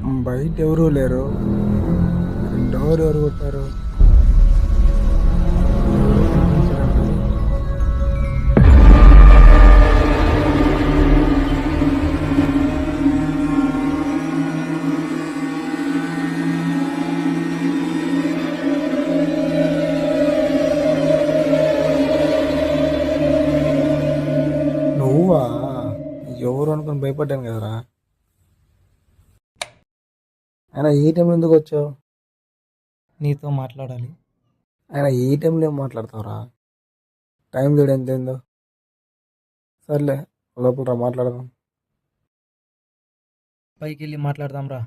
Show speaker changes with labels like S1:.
S1: బయట ఎవరూ లేరు. డోర్ ఎవరు కొట్టారు? ఎవరు కనిపించడం లేదు. నువ్వా? ఎవరు అనుకుని భయపడ్డాను కదరా. ఆయన ఈ టైంలో ఎందుకు వచ్చావు?
S2: నీతో మాట్లాడాలి.
S1: ఆయన ఈ టైంలో ఏం మాట్లాడతావురా? టైం చూడు ఎంత అయిందో. సర్లే, లోపల రా, మాట్లాడదాం.
S2: పైకి వెళ్ళి మాట్లాడదాం రా.